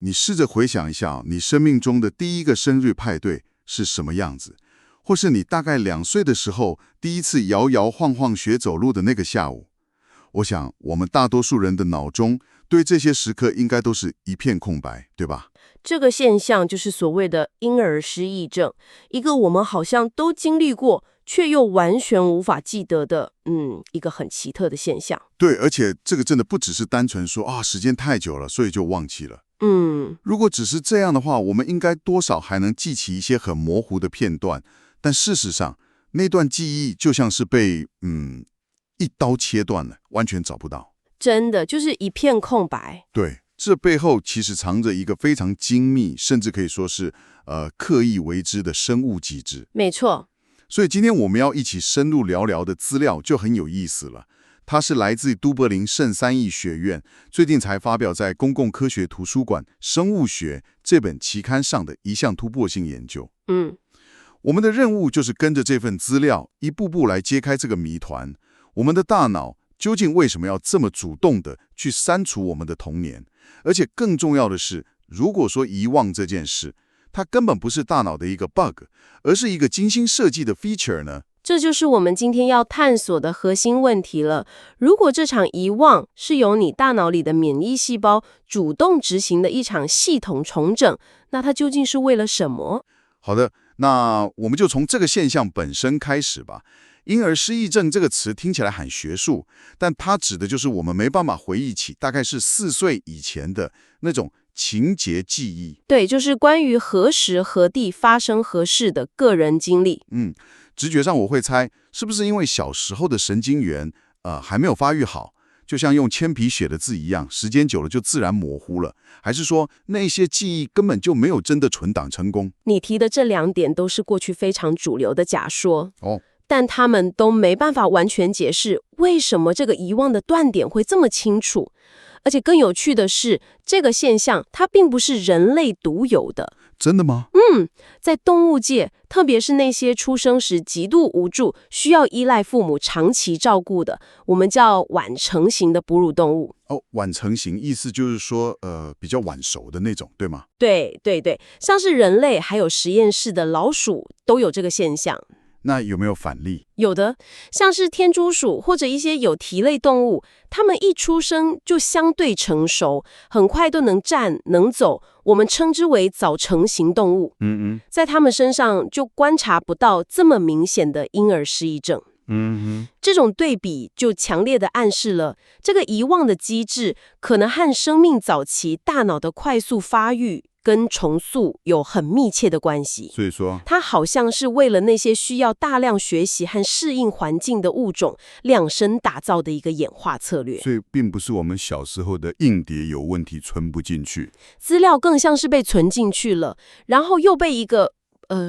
你试着回想一下，你生命中的第一个生日派对是什么样子，或是你大概2岁的时候第一次摇摇晃晃学走路的那个下午。我想，我们大多数人的脑中对这些时刻应该都是一片空白，对吧？这个现象就是所谓的婴儿失忆症，一个我们好像都经历过，却又完全无法记得的，一个很奇特的现象。对，而且这个真的不只是单纯说啊，时间太久了，所以就忘记了。如果只是这样的话，我们应该多少还能记起一些很模糊的片段，但事实上，那段记忆就像是被一刀切断了，完全找不到。真的就是一片空白。对，这背后其实藏着一个非常精密，甚至可以说是刻意为之的生物机制。没错。所以今天我们要一起深入聊聊的资料就很有意思了。它是来自都柏林圣三一学院最近才发表在公共科学图书馆生物学这本期刊上的一项突破性研究。我们的任务就是跟着这份资料一步步来揭开这个谜团。我们的大脑究竟为什么要这么主动的去删除我们的童年？而且更重要的是，如果说遗忘这件事，它根本不是大脑的一个 bug， 而是一个精心设计的 feature 呢？这就是我们今天要探索的核心问题了。如果这场遗忘是由你大脑里的免疫细胞主动执行的一场系统重整，那它究竟是为了什么？好的，那我们就从这个现象本身开始吧。婴儿失忆症这个词听起来很学术，但它指的就是我们没办法回忆起大概是4岁以前的那种情节记忆。对，就是关于何时何地发生何事的个人经历。直觉上我会猜，是不是因为小时候的神经元还没有发育好，就像用铅笔写的字一样，时间久了就自然模糊了？还是说那些记忆根本就没有真的存档成功？你提的这2点都是过去非常主流的假说。但他们都没办法完全解释为什么这个遗忘的断点会这么清楚。而且更有趣的是，这个现象它并不是人类独有的。真的吗？在动物界，特别是那些出生时极度无助，需要依赖父母长期照顾的，我们叫晚成型的哺乳动物。晚成型意思就是说比较晚熟的那种，对吗？对，像是人类还有实验室的老鼠都有这个现象。那有没有反例？有的，像是天竺鼠或者一些有蹄类动物，它们一出生就相对成熟，很快都能站能走，我们称之为早成型动物。在它们身上就观察不到这么明显的婴儿失忆症。这种对比就强烈的暗示了这个遗忘的机制可能和生命早期大脑的快速发育跟重塑有很密切的关系。所以说，它好像是为了那些需要大量学习和适应环境的物种量身打造的一个演化策略。所以并不是我们小时候的硬碟有问题存不进去，资料更像是被存进去了，然后又被一个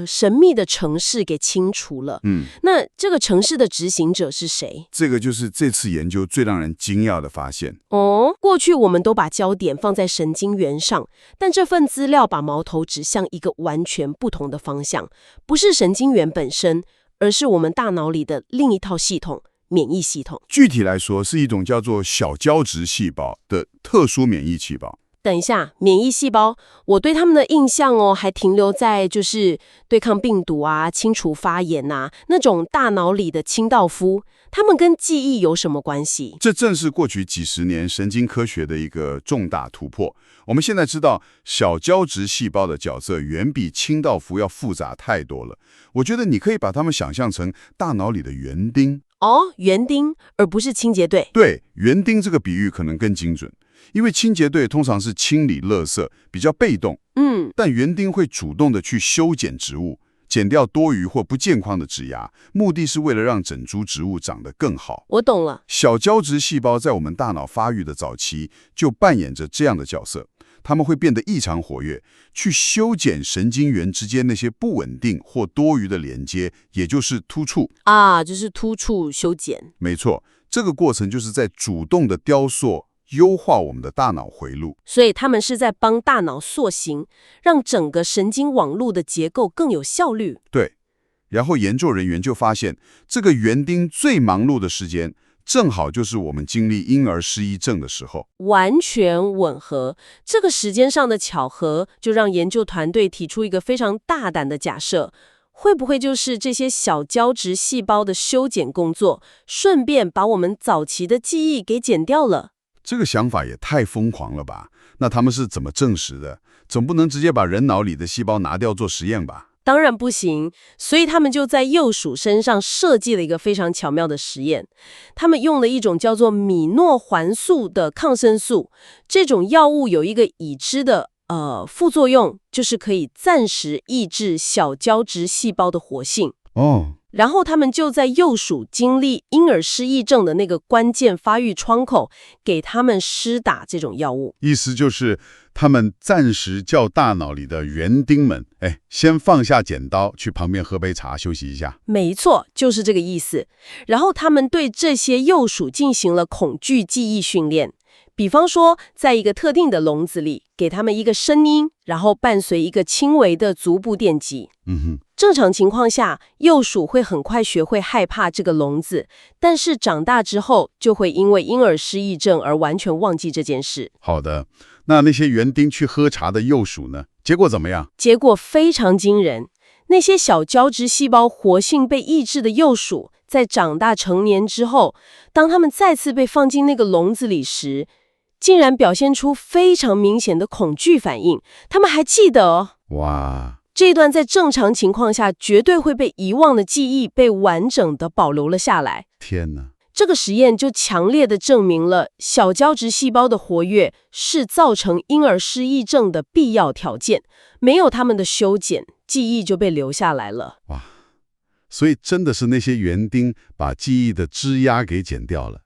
神秘的程式给清除了。那这个程式的执行者是谁？这个就是这次研究最让人惊讶的发现。过去我们都把焦点放在神经元上，但这份资料把矛头指向一个完全不同的方向，不是神经元本身，而是我们大脑里的另一套系统——免疫系统。具体来说，是一种叫做小胶质细胞的特殊免疫细胞。等一下，免疫细胞，我对他们的印象还停留在就是对抗病毒啊、清除发炎啊那种大脑里的清道夫，他们跟记忆有什么关系？这正是过去几十年神经科学的一个重大突破。我们现在知道，小胶质细胞的角色远比清道夫要复杂太多了。我觉得你可以把它们想象成大脑里的园丁。园丁，而不是清洁队。对，园丁这个比喻可能更精准。因为清洁队通常是清理垃圾，比较被动。但园丁会主动的去修剪植物，剪掉多余或不健康的枝芽，目的是为了让整株植物长得更好。我懂了。小胶质细胞在我们大脑发育的早期就扮演着这样的角色，它们会变得异常活跃，去修剪神经元之间那些不稳定或多余的连接，也就是突触就是突触修剪。没错，这个过程就是在主动的雕塑优化我们的大脑回路。所以他们是在帮大脑塑形，让整个神经网络的结构更有效率。对，然后研究人员就发现，这个园丁最忙碌的时间正好就是我们经历婴儿失忆症的时候。完全吻合。这个时间上的巧合，就让研究团队提出一个非常大胆的假设。会不会就是这些小胶质细胞的修剪工作，顺便把我们早期的记忆给剪掉了？这个想法也太疯狂了吧？那他们是怎么证实的？总不能直接把人脑里的细胞拿掉做实验吧？当然不行，所以他们就在幼鼠身上设计了一个非常巧妙的实验。他们用了一种叫做米诺环素的抗生素，这种药物有一个已知的副作用，就是可以暂时抑制小胶质细胞的活性。哦，然后他们就在幼鼠经历婴儿失忆症的那个关键发育窗口，给他们施打这种药物。意思就是他们暂时叫大脑里的园丁们，先放下剪刀，去旁边喝杯茶休息一下。没错，就是这个意思。然后他们对这些幼鼠进行了恐惧记忆训练。比方说，在一个特定的笼子里，给他们一个声音，然后伴随一个轻微的足部电击。正常情况下，幼鼠会很快学会害怕这个笼子，但是长大之后，就会因为婴儿失忆症而完全忘记这件事。好的，那些园丁去喝茶的幼鼠呢？结果怎么样？结果非常惊人，那些小胶质细胞活性被抑制的幼鼠，在长大成年之后，当它们再次被放进那个笼子里时，竟然表现出非常明显的恐惧反应。他们还记得哦。哇，这段在正常情况下绝对会被遗忘的记忆被完整的保留了下来。天哪！这个实验就强烈的证明了小胶质细胞的活跃是造成婴儿失忆症的必要条件，没有它们的修剪，记忆就被留下来了。哇，所以真的是那些园丁把记忆的枝丫给剪掉了。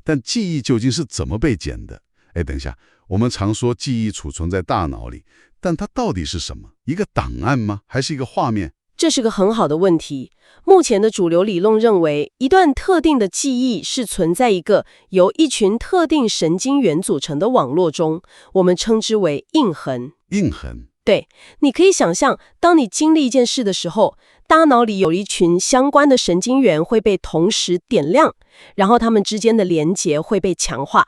但记忆究竟是怎么被剪的？等一下，我们常说记忆储存在大脑里，但它到底是什么？一个档案吗？还是一个画面？这是个很好的问题。目前的主流理论认为，一段特定的记忆是存在一个由一群特定神经元组成的网络中，我们称之为印痕。印痕？对，你可以想象，当你经历一件事的时候，大脑里有一群相关的神经元会被同时点亮，然后它们之间的连结会被强化。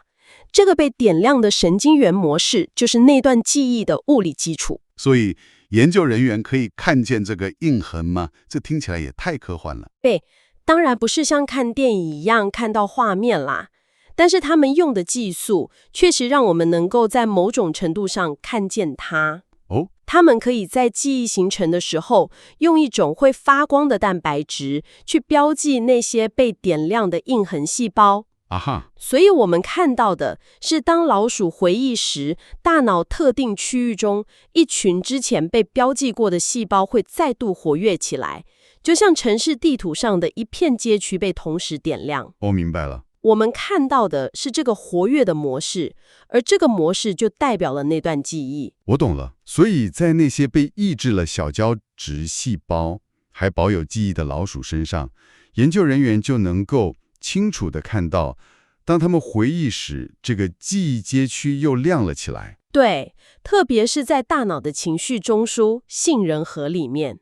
这个被点亮的神经元模式，就是那段记忆的物理基础。所以研究人员可以看见这个印痕吗？这听起来也太科幻了。对，当然不是像看电影一样看到画面啦，但是他们用的技术确实让我们能够在某种程度上看见它。哦，他们可以在记忆形成的时候，用一种会发光的蛋白质去标记那些被点亮的印痕细胞。啊哈，所以我们看到的是，当老鼠回忆时，大脑特定区域中一群之前被标记过的细胞会再度活跃起来，就像城市地图上的一片街区被同时点亮。我明白了。我们看到的是这个活跃的模式，而这个模式就代表了那段记忆。我懂了。所以在那些被抑制了小胶质细胞还保有记忆的老鼠身上，研究人员就能够清楚地看到，当他们回忆时，这个记忆街区又亮了起来。对，特别是在大脑的情绪中枢杏仁核里面。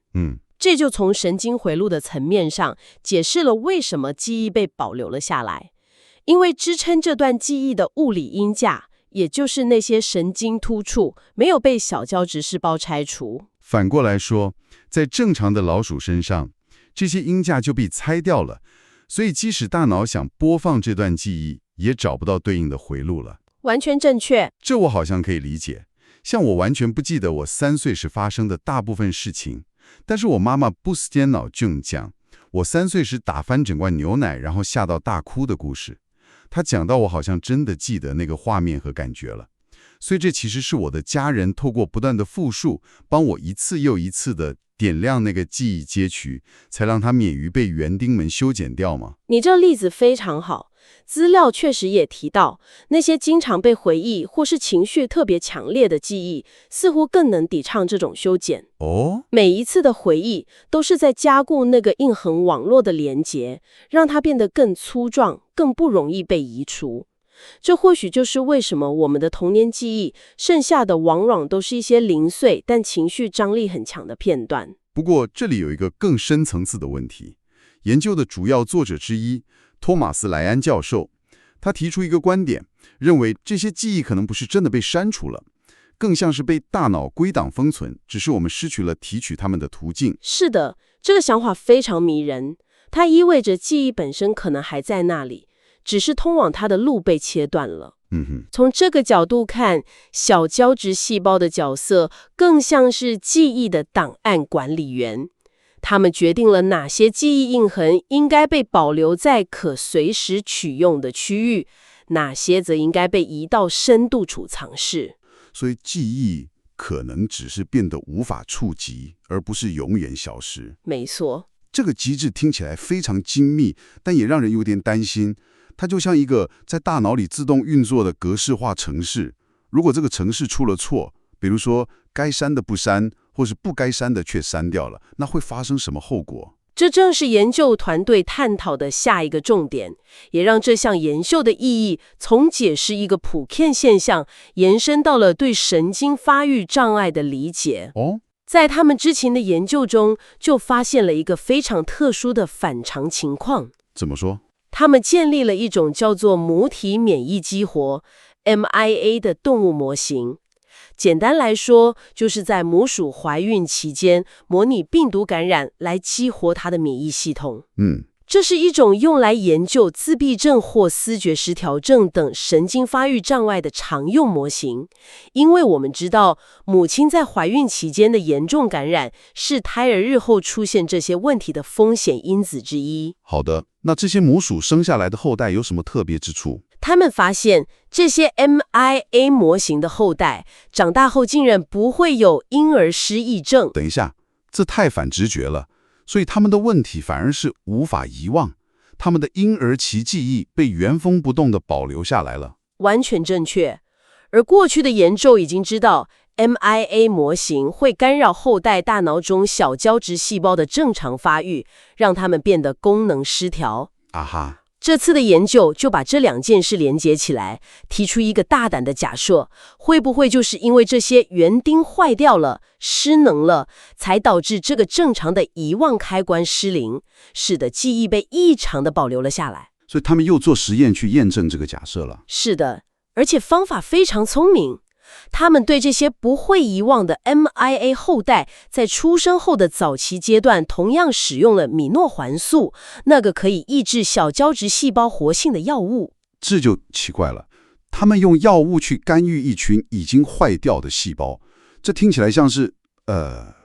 这就从神经回路的层面上解释了为什么记忆被保留了下来。因为支撑这段记忆的物理音架，也就是那些神经突触，没有被小胶质细胞拆除。反过来说，在正常的老鼠身上，这些音架就被拆掉了，所以即使大脑想播放这段记忆，也找不到对应的回路了。完全正确。这我好像可以理解。像我完全不记得我3岁时发生的大部分事情，但是我妈妈不死颠脑就讲我3岁时打翻整罐牛奶，然后吓到大哭的故事。她讲到我好像真的记得那个画面和感觉了。所以这其实是我的家人透过不断的复述，帮我一次又一次的点亮那个记忆街区，才让它免于被园丁们修剪掉吗？你这例子非常好。资料确实也提到，那些经常被回忆或是情绪特别强烈的记忆，似乎更能抵抗这种修剪。每一次的回忆都是在加固那个印痕网络的连结，让它变得更粗壮，更不容易被移除。这或许就是为什么我们的童年记忆剩下的往往都是一些零碎但情绪张力很强的片段。不过这里有一个更深层次的问题，研究的主要作者之一托马斯·莱安教授，他提出一个观点，认为这些记忆可能不是真的被删除了，更像是被大脑归档封存，只是我们失去了提取它们的途径。是的，这个想法非常迷人。它意味着记忆本身可能还在那里，只是通往它的路被切断了。从这个角度看，小胶质细胞的角色更像是记忆的档案管理员。他们决定了哪些记忆印痕应该被保留在可随时取用的区域，哪些则应该被移到深度储藏室。所以记忆可能只是变得无法触及，而不是永远消失。没错。这个机制听起来非常精密，但也让人有点担心。它就像一个在大脑里自动运作的格式化程式，如果这个程式出了错，比如说该删的不删，或是不该删的却删掉了，那会发生什么后果？这正是研究团队探讨的下一个重点，也让这项研究的意义从解释一个普遍现象，延伸到了对神经发育障碍的理解。在他们之前的研究中，就发现了一个非常特殊的反常情况。怎么说？他们建立了一种叫做母体免疫激活 （MIA） 的动物模型。简单来说，就是在母鼠怀孕期间，模拟病毒感染来激活它的免疫系统。这是一种用来研究自闭症或思觉失调症等神经发育障碍的常用模型。因为我们知道，母亲在怀孕期间的严重感染是胎儿日后出现这些问题的风险因子之一。好的，那这些母鼠生下来的后代有什么特别之处？他们发现，这些 MIA 模型的后代长大后竟然不会有婴儿失忆症。等一下，这太反直觉了。所以他们的问题反而是无法遗忘，他们的婴儿期记忆被原封不动地保留下来了。完全正确。而过去的研究已经知道 ，MIA 模型会干扰后代大脑中小胶质细胞的正常发育，让它们变得功能失调。这次的研究就把这两件事连接起来，提出一个大胆的假设：会不会就是因为这些园丁坏掉了、失能了，才导致这个正常的遗忘开关失灵，使得记忆被异常的保留了下来？所以他们又做实验去验证这个假设了。是的，而且方法非常聪明。他们对这些不会遗忘的 MIA 后代，在出生后的早期阶段，同样使用了米诺环素，那个可以抑制小胶质细胞活性的药物。这就奇怪了，他们用药物去干预一群已经坏掉的细胞，这听起来像是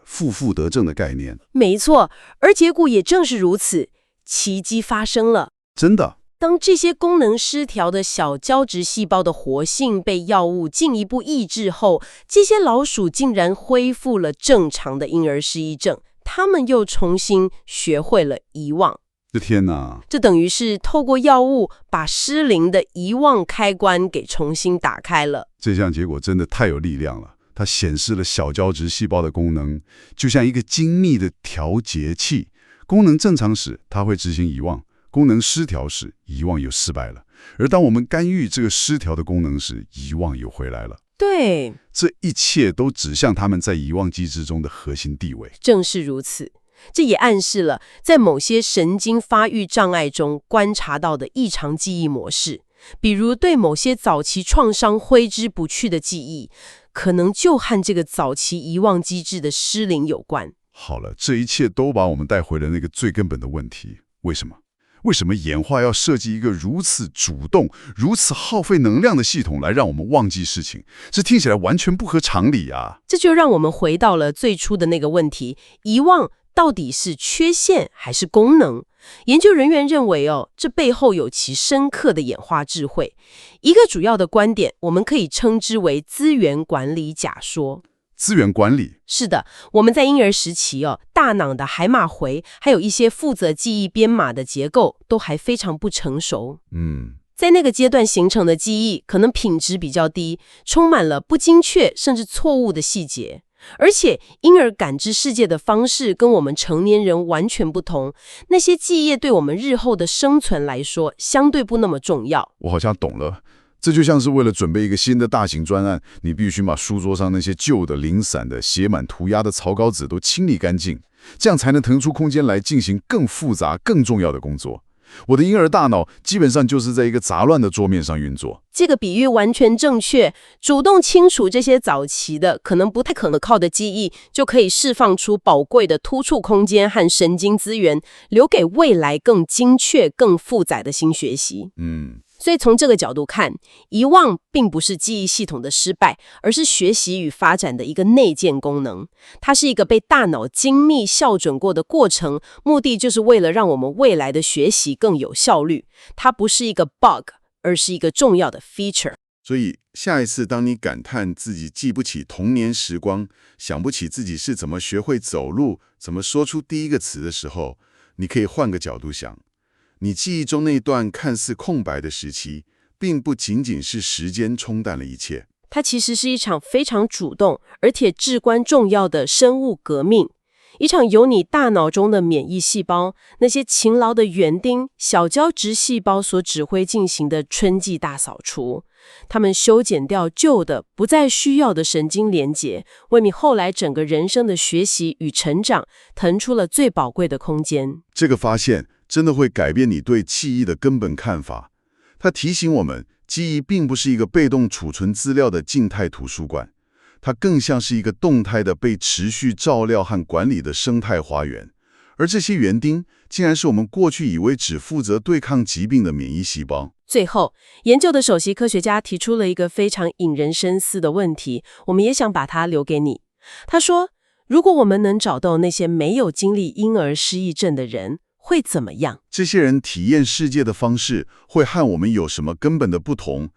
负得正的概念。没错，而结果也正是如此，奇迹发生了。真的。当这些功能失调的小胶质细胞的活性被药物进一步抑制后，这些老鼠竟然恢复了正常的婴儿失忆症，它们又重新学会了遗忘。天哪！这等于是透过药物把失灵的遗忘开关给重新打开了。这项结果真的太有力量了，它显示了小胶质细胞的功能，就像一个精密的调节器，功能正常时它会执行遗忘，功能失调时，遗忘又失败了。而当我们干预这个失调的功能时，遗忘又回来了。对，这一切都指向他们在遗忘机制中的核心地位。正是如此，这也暗示了在某些神经发育障碍中观察到的异常记忆模式，比如对某些早期创伤挥之不去的记忆，可能就和这个早期遗忘机制的失灵有关。好了，这一切都把我们带回了那个最根本的问题：为什么？为什么演化要设计一个如此主动、如此耗费能量的系统来让我们忘记事情？这听起来完全不合常理啊！这就让我们回到了最初的那个问题：遗忘到底是缺陷还是功能？研究人员认为，这背后有其深刻的演化智慧。一个主要的观点，我们可以称之为资源管理假说。资源管理。是的，我们在婴儿时期大脑的海马回还有一些负责记忆编码的结构都还非常不成熟。在那个阶段形成的记忆可能品质比较低，充满了不精确甚至错误的细节。而且婴儿感知世界的方式跟我们成年人完全不同，那些记忆对我们日后的生存来说相对不那么重要。我好像懂了。这就像是为了准备一个新的大型专案，你必须把书桌上那些旧的、零散的、写满涂鸦的草稿纸都清理干净，这样才能腾出空间来进行更复杂、更重要的工作。我的婴儿大脑基本上就是在一个杂乱的桌面上运作。这个比喻完全正确，主动清除这些早期的可能不太可靠的记忆，就可以释放出宝贵的突触空间和神经资源，留给未来更精确、更复杂的新学习。所以从这个角度看，遗忘并不是记忆系统的失败，而是学习与发展的一个内建功能。它是一个被大脑精密校准过的过程，目的就是为了让我们未来的学习更有效率。它不是一个 bug， 而是一个重要的 feature。所以下一次当你感叹自己记不起童年时光，想不起自己是怎么学会走路，怎么说出第一个词的时候，你可以换个角度想。你记忆中那段看似空白的时期，并不仅仅是时间冲淡了一切，它其实是一场非常主动而且至关重要的生物革命，一场由你大脑中的免疫细胞，那些勤劳的园丁、小胶质细胞所指挥进行的春季大扫除。它们修剪掉旧的、不再需要的神经连结，为你后来整个人生的学习与成长腾出了最宝贵的空间。这个发现真的会改变你对记忆的根本看法。它提醒我们，记忆并不是一个被动储存资料的静态图书馆，它更像是一个动态的被持续照料和管理的生态花园。而这些园丁，竟然是我们过去以为只负责对抗疾病的免疫细胞。最后，研究的首席科学家提出了一个非常引人深思的问题，我们也想把它留给你。他说，如果我们能找到那些没有经历婴儿失忆症的人，会怎么样？这些人体验世界的方式会和我们有什么根本的不同？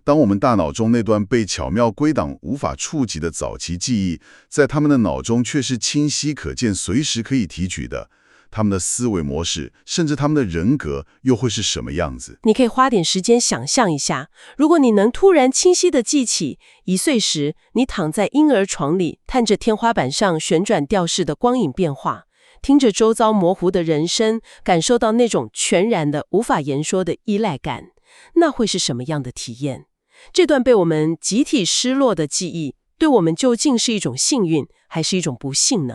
当我们大脑中那段被巧妙归档、无法触及的早期记忆，在他们的脑中却是清晰可见、随时可以提取的，他们的思维模式，甚至他们的人格，又会是什么样子？你可以花点时间想象一下，如果你能突然清晰地记起1岁时你躺在婴儿床里，看着天花板上旋转吊饰的光影变化，听着周遭模糊的人声，感受到那种全然的无法言说的依赖感，那会是什么样的体验？这段被我们集体失落的记忆，对我们究竟是一种幸运，还是一种不幸呢？